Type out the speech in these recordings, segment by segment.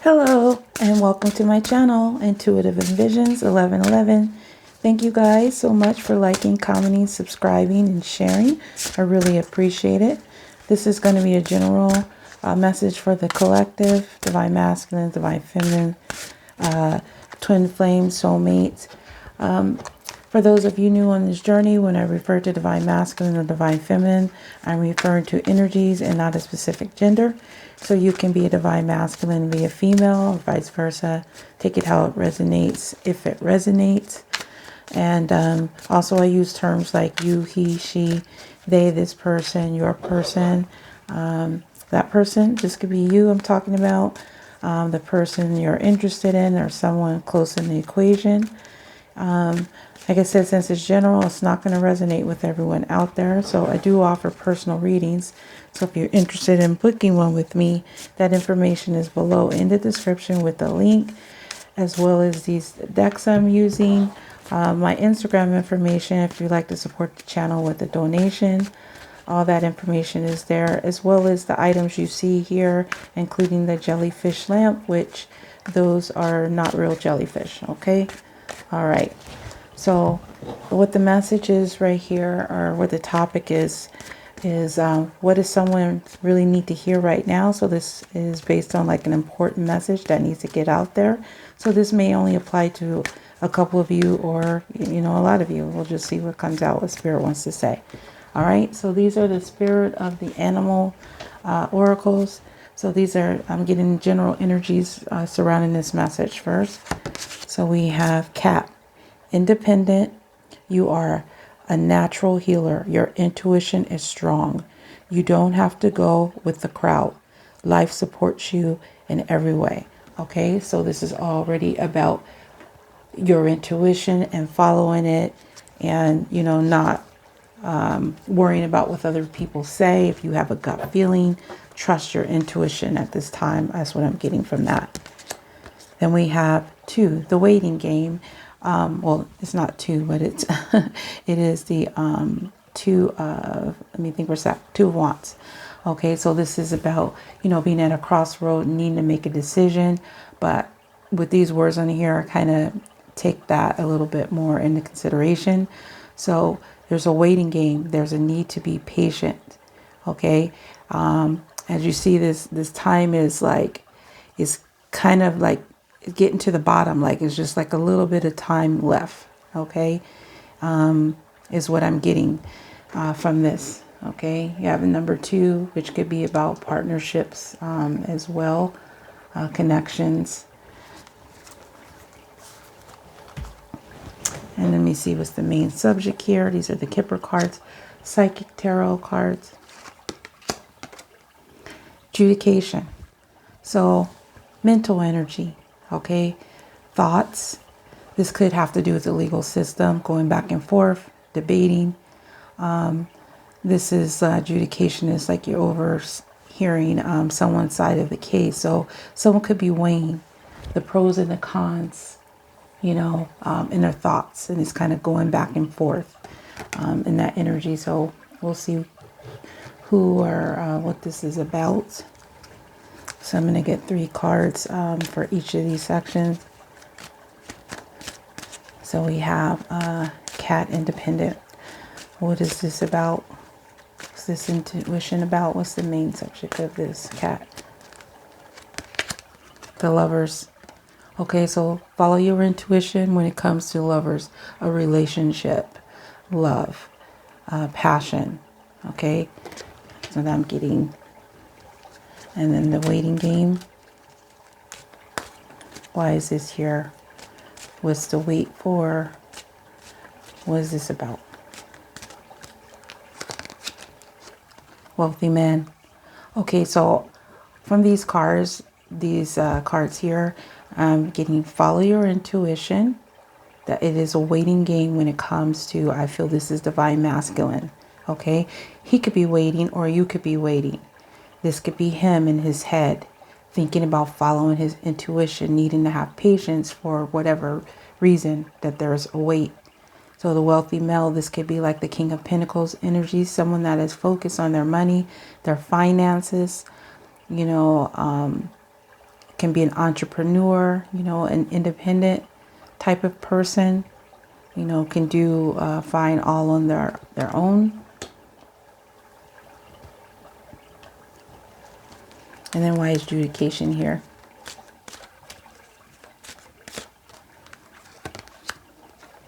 Hello and welcome to my channel, Intuitive Envisions 1111. Thank you guys so much for liking, commenting, subscribing, and sharing. I really appreciate it. This is going to be a general message for the collective, Divine Masculine, Divine Feminine, Twin Flames, Soulmates. For those of you new on this journey, when I refer to Divine Masculine or Divine Feminine, I'm referring to energies and not a specific gender. So you can be a Divine Masculine and be a female, or vice versa. Take it how it resonates, if it resonates. And also I use terms like you, he, she, they, this person, your person, that person. This could be you I'm talking about, the person you're interested in, or someone close in the equation. Like I said, since it's general, it's not going to resonate with everyone out there. So I do offer personal readings. So if you're interested in booking one with me, that information is below in the description with the link, as well as these decks I'm using. My Instagram information, if you'd like to support the channel with a donation, all that information is there, as well as the items you see here, including the Jellyfish Lamp, which those are not real jellyfish. Okay. All right. So what the message is right here, or what the topic is what does someone really need to hear right now? So this is based on like an important message that needs to get out there. So this may only apply to a couple of you, or, you know, a lot of you. We'll just see what comes out, what Spirit wants to say. All right. So these are the Spirit of the Animal oracles. So these are, I'm getting general energies surrounding this message first. So we have Cat. Independent, you are a natural healer. Your intuition is strong. You don't have to go with the crowd. Life supports you in every way. Okay, so this is already about your intuition and following it, and, you know, not worrying about what other people say. If you have a gut feeling, trust your intuition at this time. That's what I'm getting from that. Then we have 2, the waiting game. Well, it's not 2, but it's it is the 2 of, let me think, where's that? 2 of Wands. Okay, so this is about, you know, being at a crossroad and needing to make a decision. But with these words on here, I kind of take that a little bit more into consideration. So there's a waiting game. There's a need to be patient. Okay, as you see, this time is like, is kind of like getting to the bottom, like it's just like a little bit of time left. Okay, is what I'm getting from this. Okay, you have a number 2, which could be about partnerships as well, connections. And let me see what's the main subject here. These are the Kipper cards, Psychic Tarot cards. Adjudication. So mental energy. Okay, thoughts. This could have to do with the legal system, going back and forth, debating. This is adjudication is like you're overhearing someone's side of the case. So someone could be weighing the pros and the cons, you know, in their thoughts, and it's kind of going back and forth in that energy. So we'll see who or what this is about. So I'm going to get 3 cards for each of these sections. So we have Cat, Independent. What is this about? What's this intuition about? What's the main subject of this Cat? The Lovers. Okay, so follow your intuition when it comes to lovers, a relationship, love, passion. Okay, so that I'm getting. And then the waiting game. Why is this here? What's the wait for? What is this about? Wealthy man. Okay, so from these cards here, I'm getting follow your intuition. That it is a waiting game when it comes to, I feel this is Divine Masculine. Okay, he could be waiting, or you could be waiting. This could be him in his head, thinking about following his intuition, needing to have patience for whatever reason that there's a wait. So the wealthy male, this could be like the King of Pentacles energy, someone that is focused on their money, their finances, you know, can be an entrepreneur, you know, an independent type of person, you know, can do fine all on their own. And then why is adjudication here?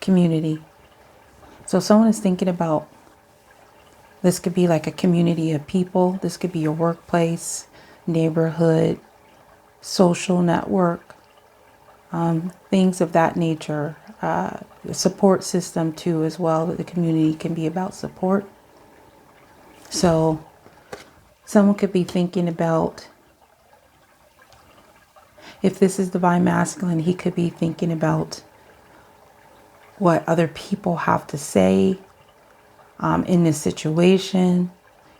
Community. So someone is thinking about, this could be like a community of people. This could be your workplace, neighborhood, social network, things of that nature. The support system too as well. The community can be about support. So someone could be thinking about, if this is divine masculine, he could be thinking about what other people have to say in this situation.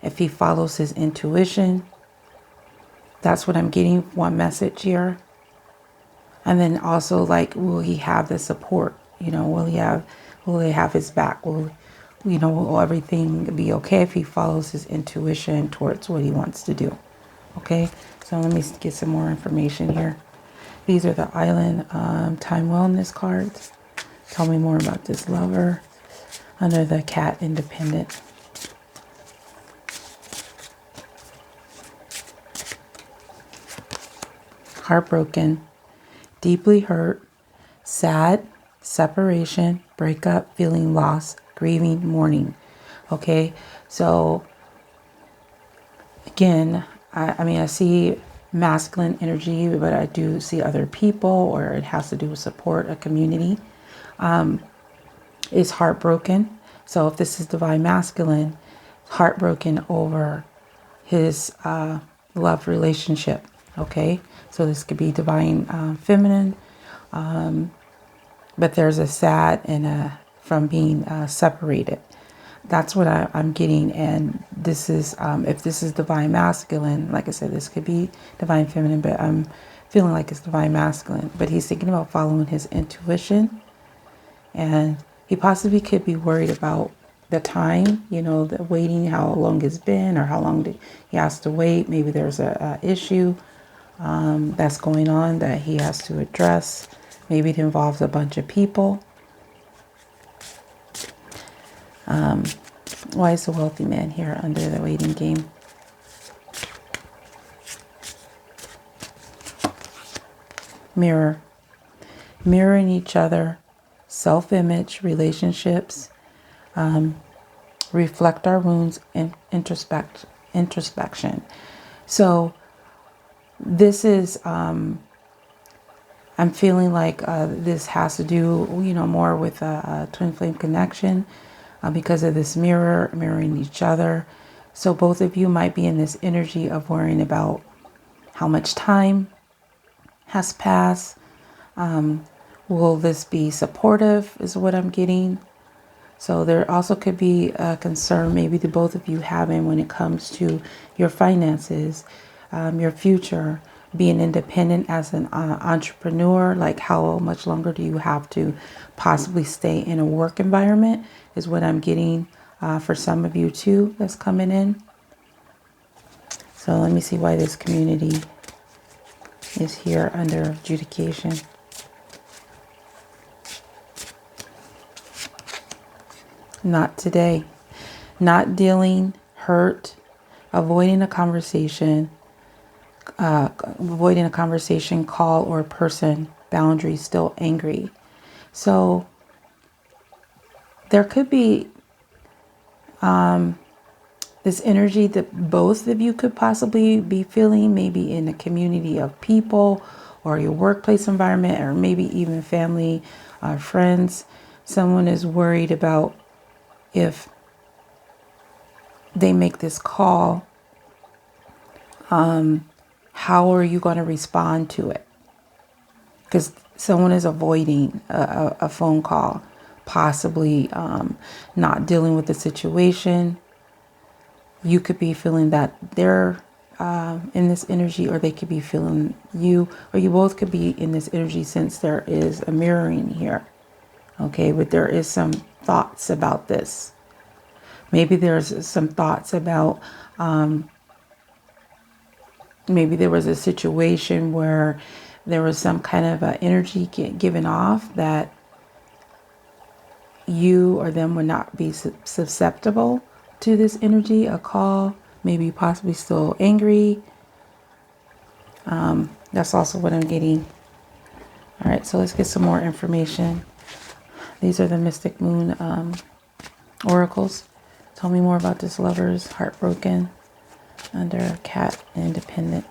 If he follows his intuition, that's what I'm getting, one message here. And then also, like, will he have the support? You know, will they have his back? Will everything be okay if he follows his intuition towards what he wants to do? Okay, so let me get some more information here. These are the Island Time Wellness cards. Tell me more about this lover under the Cat Independent. Heartbroken, deeply hurt, sad, separation, breakup, feeling lost, grieving, mourning. Okay, so again, I mean, I see masculine energy, but I do see other people, or it has to do with support, a community. Is heartbroken. So if this is divine masculine, heartbroken over his love relationship. Okay, so this could be divine feminine, but there's a sad and a from being separated. That's what I'm getting. And this is, if this is divine masculine, like I said, this could be divine feminine, but I'm feeling like it's divine masculine. But he's thinking about following his intuition, and he possibly could be worried about the time, you know, the waiting, how long it's been, or how long he has to wait. Maybe there's a issue that's going on that he has to address. Maybe it involves a bunch of people. Why is the wealthy man here under the waiting game? Mirror. Mirroring each other, self-image, relationships, reflect our wounds, and introspection. So this is, I'm feeling like this has to do, you know, more with a twin flame connection because of this mirroring each other. So both of you might be in this energy of worrying about how much time has passed. Will this be supportive is what I'm getting. So there also could be a concern maybe the both of you having when it comes to your finances, your future, being independent as an entrepreneur. Like, how much longer do you have to possibly stay in a work environment is what I'm getting for some of you too that's coming in. So let me see why this community is here under adjudication. Not today. Not dealing, hurt, avoiding a conversation, call, or person, boundaries, still angry. So there could be this energy that both of you could possibly be feeling, maybe in a community of people or your workplace environment, or maybe even family, friends. Someone is worried about if they make this call, how are you going to respond to it? Because someone is avoiding a phone call, possibly not dealing with the situation. You could be feeling that they're in this energy, or they could be feeling you, or you both could be in this energy, since there is a mirroring here. Okay, but there is some thoughts about this. Maybe there's some thoughts about maybe there was a situation where there was some kind of energy given off that you or them would not be susceptible to this energy, a call, maybe possibly still angry. That's also what I'm getting. All right, so let's get some more information. These are the Mystic Moon oracles. Tell me more about this Lovers, heartbroken, under cat, independent.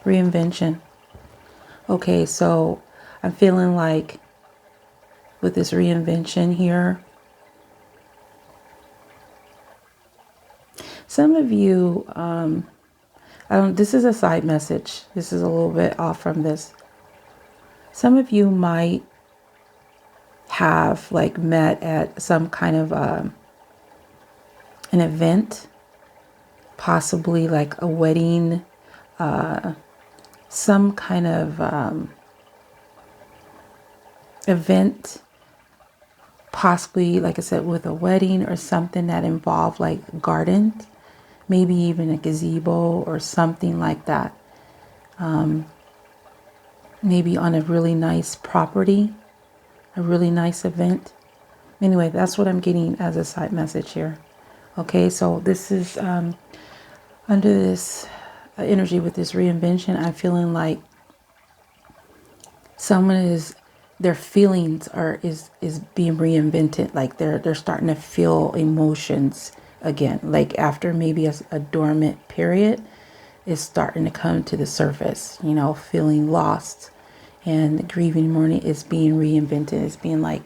Reinvention. Okay, so I'm feeling like with this reinvention here, some of you, this is a side message. This is a little bit off from this. Some of you might have like met at some kind of an event, possibly like a wedding, some kind of event, possibly, like I said, with a wedding or something that involved like gardens, maybe even a gazebo or something like that. Maybe on a really nice property, a really nice event. Anyway, that's what I'm getting as a side message here. Okay, so this is under this energy with this reinvention. I'm feeling like someone is, their feelings is being reinvented. Like they're starting to feel emotions again. Like after maybe a dormant period, is starting to come to the surface. You know, feeling lost, and the grieving mourning is being reinvented. It's being like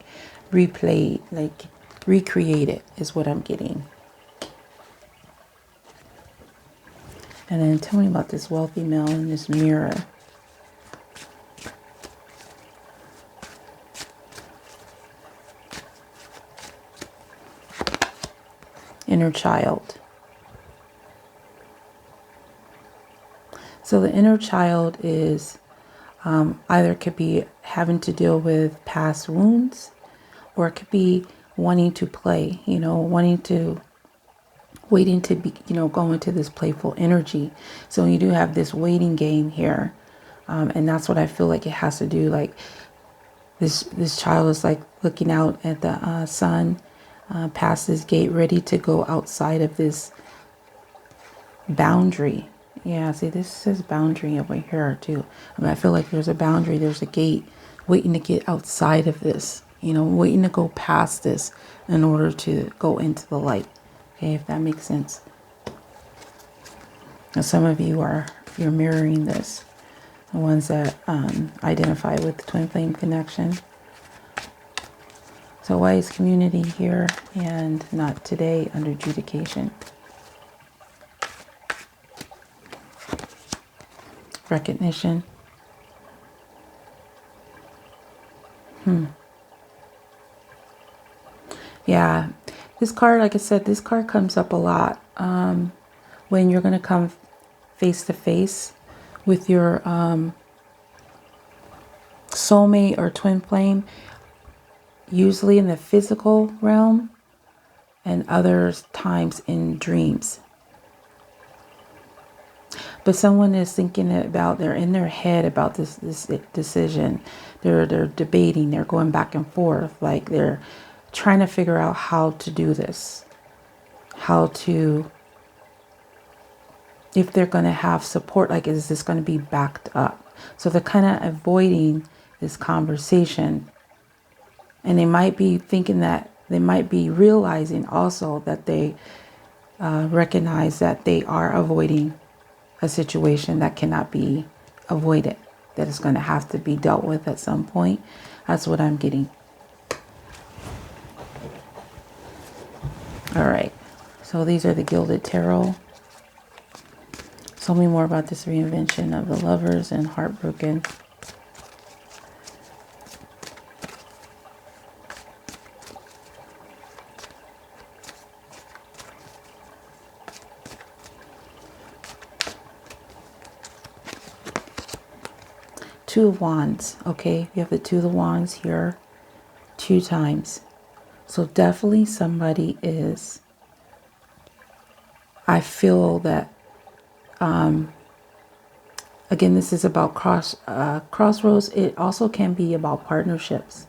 replayed, like recreated, is what I'm getting. And then tell me about this wealthy male in this mirror. Inner child. So the inner child is either could be having to deal with past wounds, or it could be wanting to play, you know, waiting to be, you know, go into this playful energy. So you do have this waiting game here. And that's what I feel like it has to do. Like this child is like looking out at the sun, past this gate, ready to go outside of this boundary. Yeah, see, this says boundary over here too. I mean, I feel like there's a boundary, there's a gate waiting to get outside of this, you know, waiting to go past this in order to go into the light. Okay, if that makes sense. Now, some of you you're mirroring this, the ones that identify with the twin flame connection. So why is community here and not today under adjudication? Recognition. Yeah, this card, like I said, this card comes up a lot when you're going to come face to face with your soulmate or twin flame, usually in the physical realm and other times in dreams. But someone is thinking about, they're in their head about this decision. They're debating, they're going back and forth, like they're trying to figure out how to do this, if they're going to have support, like is this going to be backed up? So they're kind of avoiding this conversation, and they might be thinking that, they might be realizing also that they recognize that they are avoiding a situation that cannot be avoided, that is going to have to be dealt with at some point. That's what I'm getting. All right, so these are the Gilded Tarot. Tell me more about this reinvention of the Lovers and heartbroken. Two of Wands. Okay, you have the Two of the Wands here 2 times. So definitely somebody is I feel that, again, this is about crossroads. It also can be about partnerships.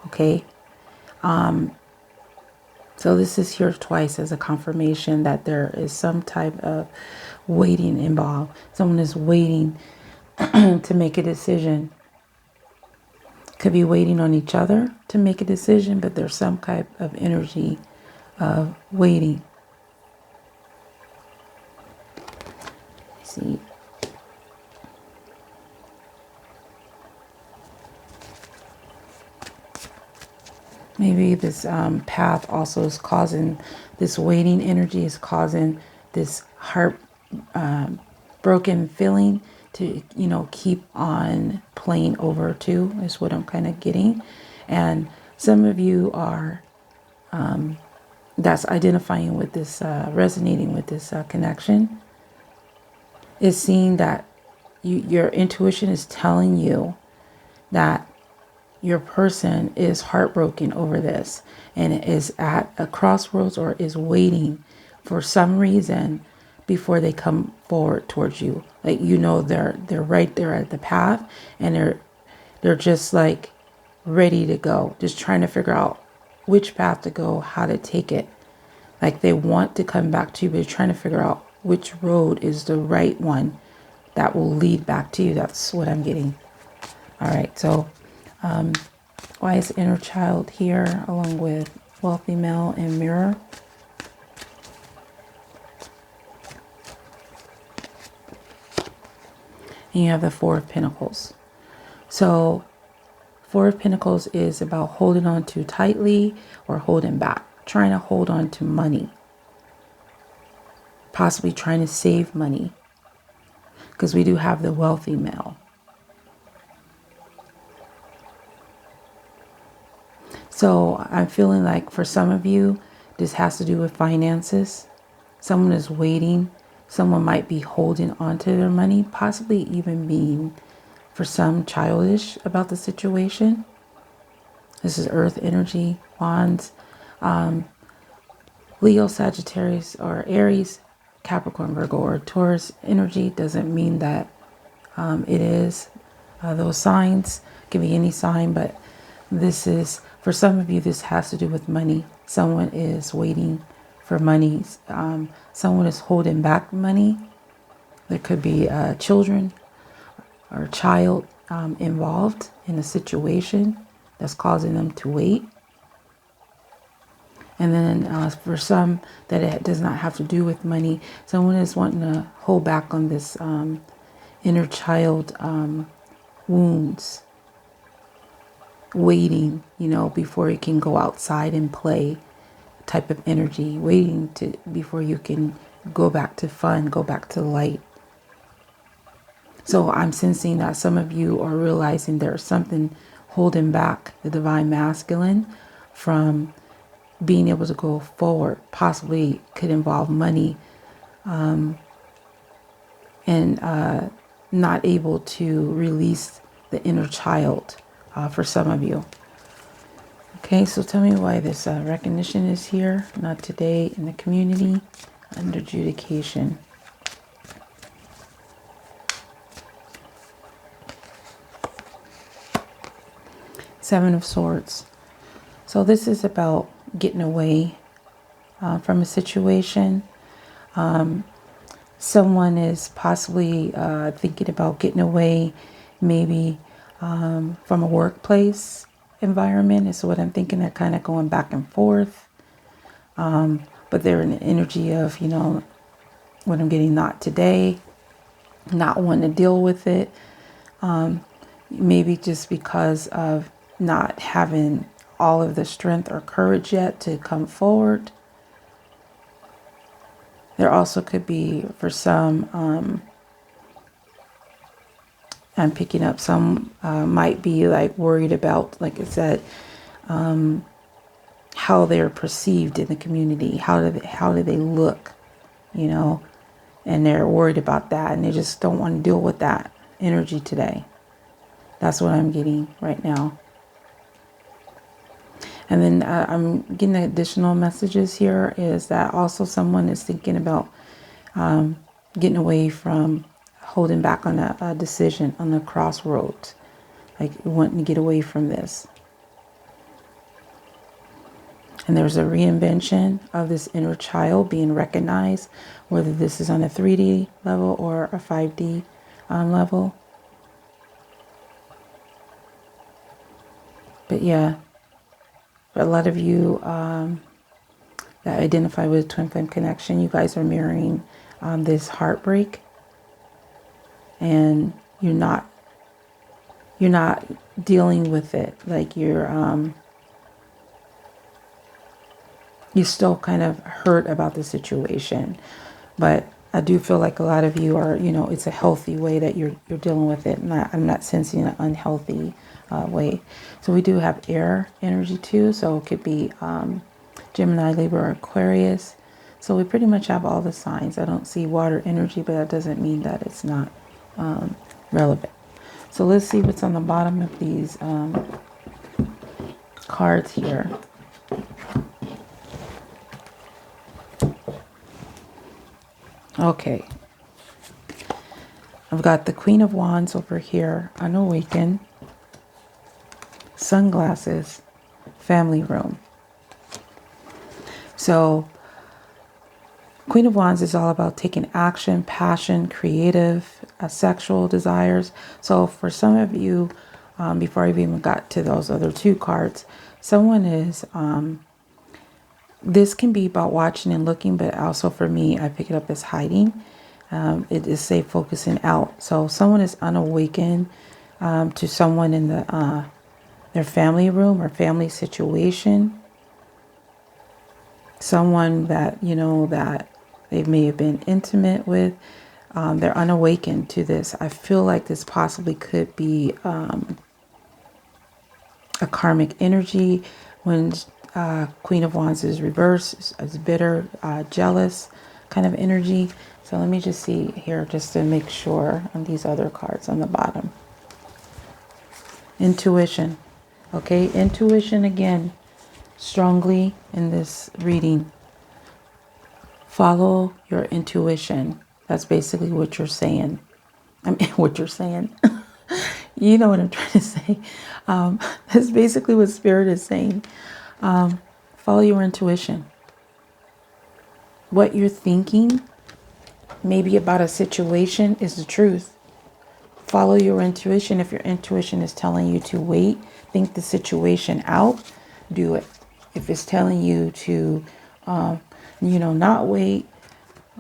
Okay. So this is here twice as a confirmation that there is some type of waiting involved. Someone is waiting to make a decision. Could be waiting on each other to make a decision, but there's some type of energy of waiting. Let's see. Maybe this path also is causing this waiting energy, is causing this heart broken feeling to, you know, keep on playing over too, is what I'm kind of getting. And some of you are, that's identifying with this, resonating with this connection, is seeing that your intuition is telling you that your person is heartbroken over this and is at a crossroads or is waiting for some reason before they come forward towards you. Like, you know, they're right there at the path, and they're just like ready to go, just trying to figure out which path to go, how to take it. Like, they want to come back to you, but they're trying to figure out which road is the right one that will lead back to you. That's what I'm getting. All right, so why is inner child here along with wealthy male and mirror? And you have the Four of Pentacles. So Four of Pentacles is about holding on too tightly or holding back, trying to hold on to money, possibly trying to save money, because we do have the wealthy male. So I'm feeling like for some of you, this has to do with finances. Someone is waiting. Someone might be holding on to their money, possibly even being, for some, childish about the situation. This is earth energy, wands, Leo, Sagittarius, or Aries, Capricorn, Virgo, or Taurus energy. Doesn't mean that it is those signs. Can be any sign, but this is, for some of you, this has to do with money. Someone is waiting for money. Someone is holding back money. There could be children or a child involved in a situation that's causing them to wait. And then for some that it does not have to do with money, someone is wanting to hold back on this inner child wounds, waiting, you know, before you can go outside and play type of energy, waiting to before you can go back to fun, go back to light. So I'm sensing that some of you are realizing there's something holding back the divine masculine from being able to go forward. Possibly could involve money, and not able to release the inner child for some of you. Okay, so tell me why this recognition is here, not today, in the community, under adjudication. Seven of Swords. So this is about getting away from a situation. Someone is possibly thinking about getting away, maybe from a workplace environment is what I'm thinking. They're kind of going back and forth, but they're in the energy of, you know, what I'm getting, not today, not wanting to deal with it, maybe just because of not having all of the strength or courage yet to come forward. There also could be, for some, I'm picking up some might be like worried about, like I said, how they're perceived in the community. How do they look, you know, and they're worried about that, and they just don't want to deal with that energy today. That's what I'm getting right now. And then I'm getting additional messages here is that also someone is thinking about getting away from holding back on a decision on the crossroads, like wanting to get away from this. And there's a reinvention of this inner child being recognized, whether this is on a 3D level or a 5D level. But yeah, for a lot of you that identify with twin flame connection, you guys are mirroring this heartbreak, and you're not dealing with it. Like you're still kind of hurt about the situation, but I do feel like a lot of you are, it's a healthy way that you're dealing with it. I'm not sensing an unhealthy way. So we do have air energy too. So it could be Gemini, Libra, or Aquarius. So we pretty much have all the signs. I don't see water energy, but that doesn't mean that it's not relevant. So let's see what's on the bottom of these cards here. Okay. I've got the Queen of Wands over here, unawakened, sunglasses, family room. So Queen of Wands is all about taking action, passion, creative, sexual desires. So for some of you, before I even got to those other two cards, someone is, this can be about watching and looking, but also for me, I pick it up as hiding. It is say focusing out. So someone is unawakened to someone in their family room or family situation. Someone that, that they may have been intimate with. They're unawakened to this. I feel like this possibly could be a karmic energy when Queen of Wands is reversed, is bitter, jealous kind of energy. So let me just see here just to make sure on these other cards on the bottom. Intuition. Okay, intuition again, strongly in this reading. Follow your intuition. That's basically what you're saying. I mean, what you're saying. You know what I'm trying to say. That's basically what Spirit is saying. Follow your intuition. What you're thinking, maybe about a situation, is the truth. Follow your intuition. If your intuition is telling you to wait, think the situation out, do it. If it's telling you to, not wait,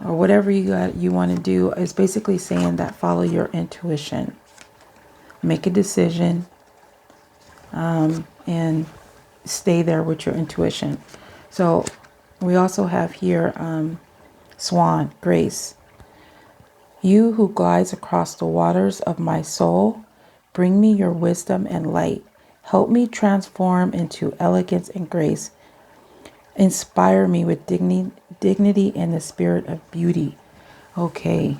or whatever you want to do, is basically saying that follow your intuition. Make a decision, and stay there with your intuition. So we also have here Swan, Grace. You who glides across the waters of my soul, bring me your wisdom and light. Help me transform into elegance and grace. Inspire me with dignity and the spirit of beauty. Okay.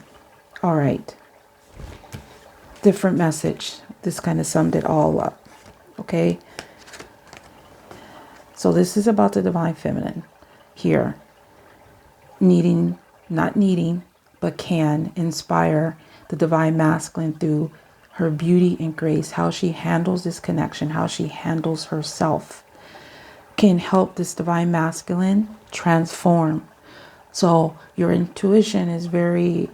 All right. Different message. This kind of summed it all up. Okay. So this is about the divine feminine here. Not needing, but can inspire the divine masculine through her beauty and grace, how she handles this connection, how she handles herself, can help this divine masculine transform. So your intuition is very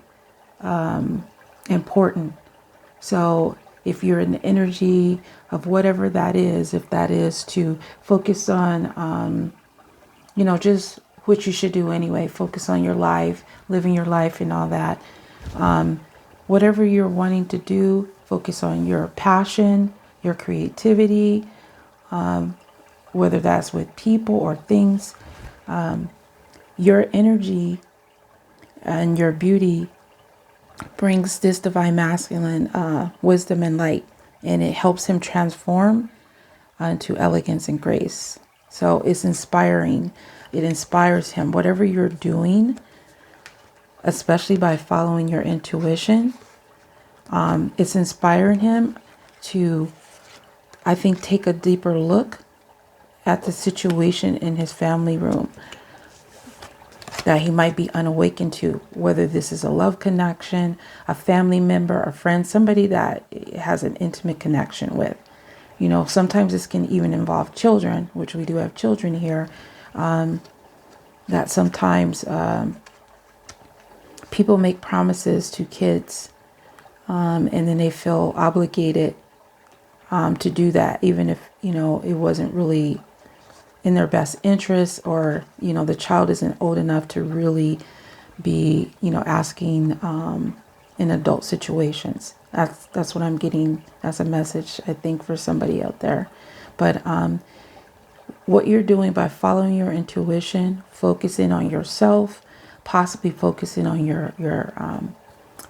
important. So if you're in the energy of whatever that is, if that is to focus on, just what you should do anyway, focus on your life, living your life and all that. Whatever you're wanting to do, focus on your passion, your creativity, whether that's with people or things. Your energy and your beauty brings this divine masculine wisdom and light, and it helps him transform into elegance and grace. So it's inspiring. It inspires him. Whatever you're doing, especially by following your intuition, it's inspiring him to, I think, take a deeper look at the situation in his family room that he might be unawakened to, whether this is a love connection, a family member, a friend, somebody that has an intimate connection with. You know, sometimes this can even involve children, which we do have children here, that sometimes people make promises to kids, and then they feel obligated to do that, even if, you know, it wasn't really in their best interest, or, you know, the child isn't old enough to really be, you know, asking in adult situations. That's what I'm getting as a message, I think, for somebody out there. But what you're doing by following your intuition, focusing on yourself, possibly focusing on your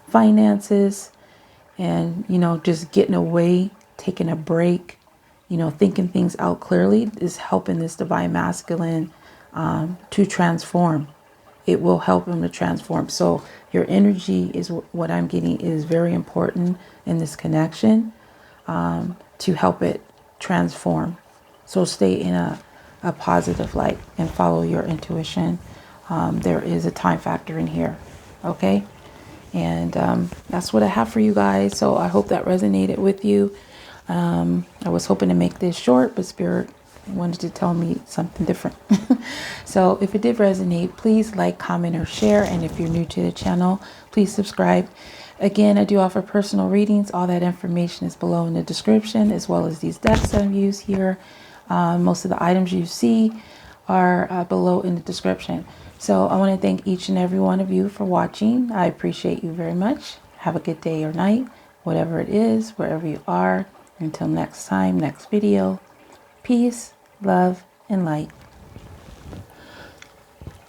finances, and, you know, just getting away, taking a break, you know, thinking things out clearly, is helping this divine masculine to transform. It will help him to transform. So your energy is what I'm getting is very important in this connection, to help it transform. So stay in a positive light and follow your intuition. There is a time factor in here. Okay. And that's what I have for you guys. So I hope that resonated with you. I was hoping to make this short, but Spirit wanted to tell me something different. So if it did resonate, please like, comment, or share. And if you're new to the channel, please subscribe. Again, I do offer personal readings. All that information is below in the description, as well as these decks that I've used here. Most of the items you see are below in the description. So I want to thank each and every one of you for watching. I appreciate you very much. Have a good day or night, whatever it is, wherever you are. Until next time, next video. Peace, love, and light.